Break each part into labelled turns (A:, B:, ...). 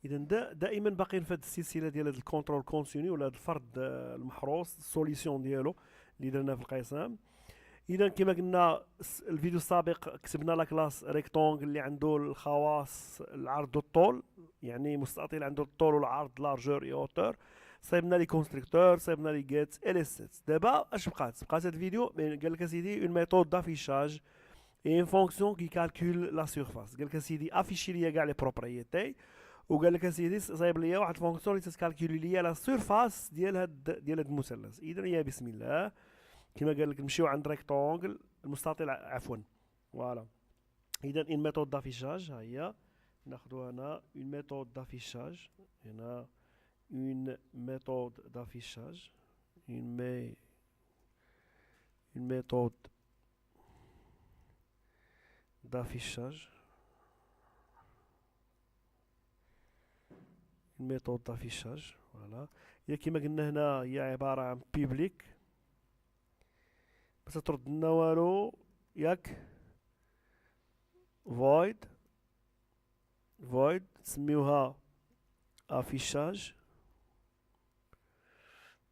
A: اذا دائما باقيين في هذه السلسله ديال هذا الكونترول كونتينيو ولا هذا الفرض المحروس السوليسيون ديالو اللي درنا في القسم. اذا كما قلنا الفيديو السابق كتبنا لا كلاس ريكتونغل اللي عنده الخواص العرض والطول، يعني مستطيل عنده الطول والعرض لارجور اي اوتور. صايبنا لي كونستركتور، صايبنا لي جيت اي لي سيت. دابا اش بقات هذا الفيديو؟ قال لك اسيدي اون ميثود دافيشاج اي اون فونكسيون كي كالكول لا سيرفاس. قال لك اسيدي افيشي ليا كاع لي بروبريتي، وقال لك اسيدي صايب ليا واحد الفونكسيون اللي تتكالكولي ليا لا سيرفاس ديال هاد المثلث. اذا يا بسم الله، كما قال لك نمشيو عند ريكتونغل المستطيل عفوا. فوالا. اذا اون ميثود دافيشاج ها هي، ناخذوا هنا اون ميثود دافيشاج. هنا اون ميثود دافيشاج، اون méthode d'affichage. Une méthode d'affichage. Voilà. هي كما قلنا هنا هي عبارة عن بيبليك، بس ترد لنا والو ياك. void تسميوها افيشاج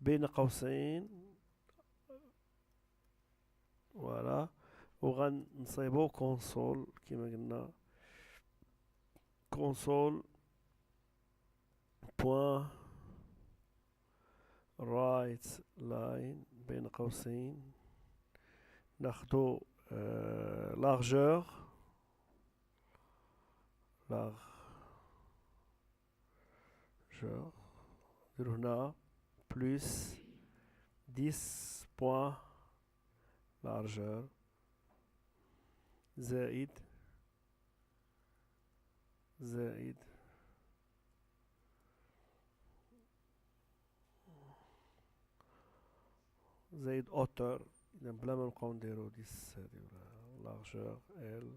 A: بين قوسين. فوالا. وغنصيبو كونسول كما قلنا كونسول بوان رايت لاين بين قوسين. ناخدو لارجور نديرو هنا بلس 10 بوان لارجور زائد اوتور. اذا بلا ما نبقاو نديرو 10 لارجور ال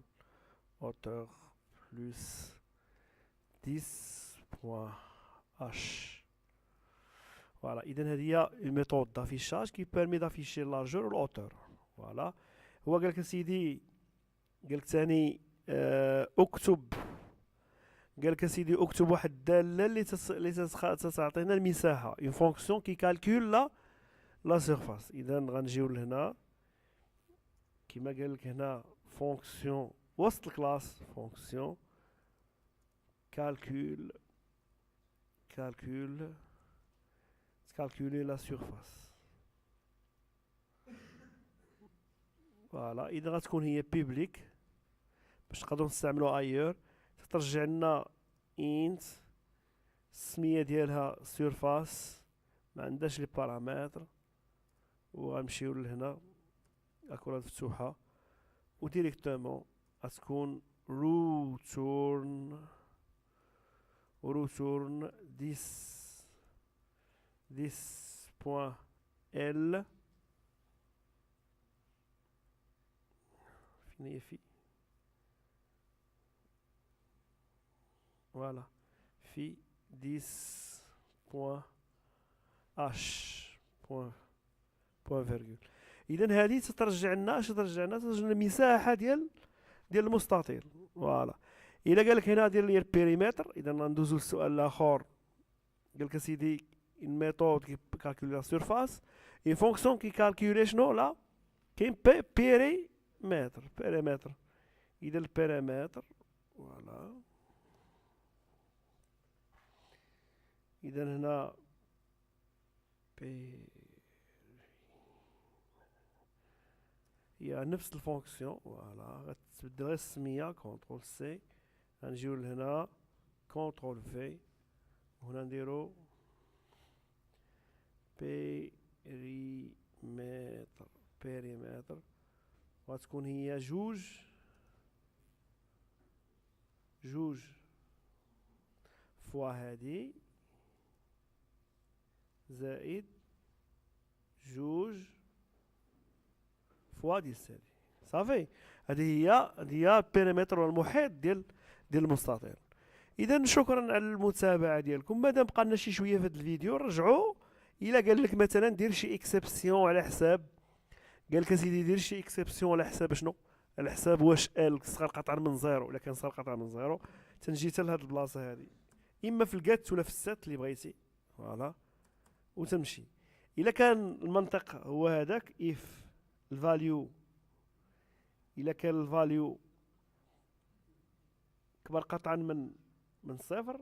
A: اوتور بلس 10 بوان اش. فوالا. اذا هذه هي الميثود دافيشاج كي بيرمي دافيشي لارجور والاوتور. فوالا. هو قالك سيدي، قالك ثاني اكتب، قالك سيدي اكتب واحد الداله اللي تعطينا المساحه، اون فونكسيون كي كالكول لا سيرفاس. اذا غنجيو لهنا كما قال لك هنا فونكسيون وسط الكلاس، فونكسيون كالكول تكالكولي لا سيرفاس. فوالا. اذا غتكون هي بيبليك باش نقدروا نستعملوها ايور، تترجع لنا انت السميه ديالها سيرفاس، ما عندهاش لي بارامتر. وغنمشيو لهنا اكون مفتوحه وديريكتومون غتكون روتورن 10.l. فين هي في؟ فوالا، في 10.h بوان فيرغول. اذا هذه تترجع لنا اش ترجع لنا المساحه ديال المستطيل. فوالا. الا قال لك هنا دير لي البيريمتر، اذا ندوزو للسؤال الاخر. قال لك سيدي une méthode qui calcule la surface, une fonction qui calcule شنو لا كاين بيريمتر. اذا البيريمتر فوالا. اذا هنا هي نفس الفونكسيون. فوالا. غتبدل غير السميه كونترول سي، غنجيو لهنا كونترول في، وهنا نديرو بيريمتر. وغتكون هي جوج فوا هادي زائد جوج فوا 10. صافي. هذه هي البيريمتر والمحيط ديال المستطيل. اذا شكرا على المتابعه ديالكم. مادام بقى لنا شي شويه في هذا الفيديو رجعوا. الا قال لك مثلا دير شي اكسبسيون على حساب، قال لك اسيدي دير شي اكسبسيون على حساب شنو؟ على حساب واش ال صغر قطعا من زيرو. الا كان صغر قطعا من زيرو تنجي حتى لهاد البلاصه هادي. اما في الجت ولا في السات اللي بغيتي، فوالا، وتمشي. الا كان المنطق هو هذاك اف الفاليو، الا كان الفاليو كبر قطعا من صفر،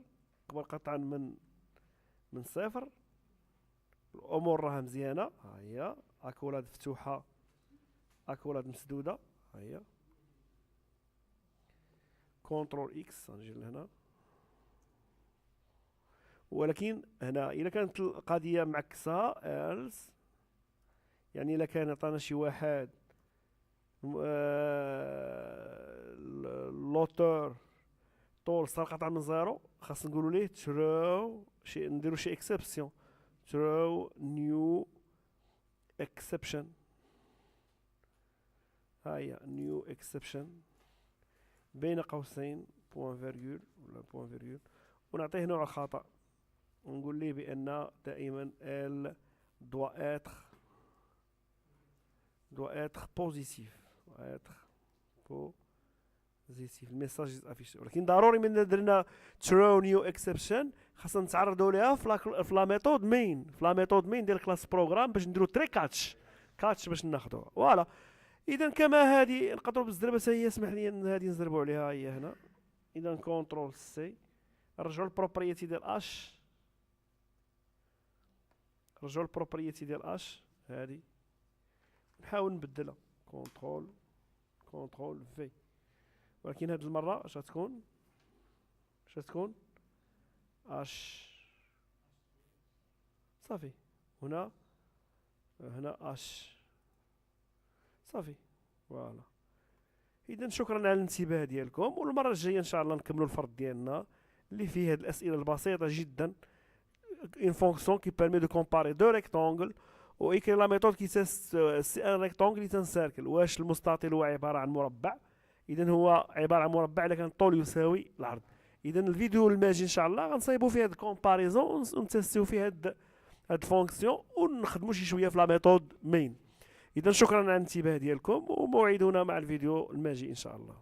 A: كبر قطعا من صفر، الامور راها مزيانه. ها هي هاك ولاد مفتوحه، هاك ولاد مسدوده. ها هي كنترول اكس نجي لهنا. ولكن هنا الا كانت القضيه معكسه else، يعني الا كان عطانا شي واحد لوتور طول صار قطعا من زيرو، خاص نقولوا ليه ترو شي، نديروا شي اكسبسيون، ترو نيو اكسبشن. ها هي نيو اكسبشن بين قوسين بوان فيرغول ولا بوان فيرغول، ونعطيه نوع الخطأ، ونقول ليه بأن دائما ال doit être positif، doit être positif، الميساج افيشي. ولكن ضروري من درنا ترو نيو اكسبشن خاصنا نتعرضوا ليها في لا ميثود مين، في لا ميثود مين ديال كلاس بروغرام باش نديروا تري كاتش باش ناخذوها. فوالا، اذا كما هذه نقدروا بالزربه هي، اسمح لي هذه نزربوا عليها هي هنا. اذا كنترول سي، نرجعوا البروبريتي ديال اش، نرجعوا البروبريتي ديال اش هذه، نحاول نبدلها كنترول في. ولكن هذه المره اش غتكون اش صافي. هنا اش صافي. فوالا، اذا شكرا على الانتباه ديالكم، والمره الجايه ان شاء الله نكملوا الفرد ديالنا اللي فيه هذه الاسئله البسيطه جدا. une fonction qui permet de comparer deux rectangles ويكري لا ميثود كي تيست سي ان ريكتونغل اللي تنسيركل. واش المستطيل هو عباره عن مربع؟ اذا هو عباره عن مربع اذا كان الطول يساوي العرض. اذا الفيديو الماجي ان شاء الله غنصايبوا فيه هاد الكومباريزون ونتيستيو فيه هاد فونكسيون ونخدموا شي شويه في لا ميثود مين. اذا شكرا على الانتباه ديالكم، وموعدنا مع الفيديو الماجي ان شاء الله.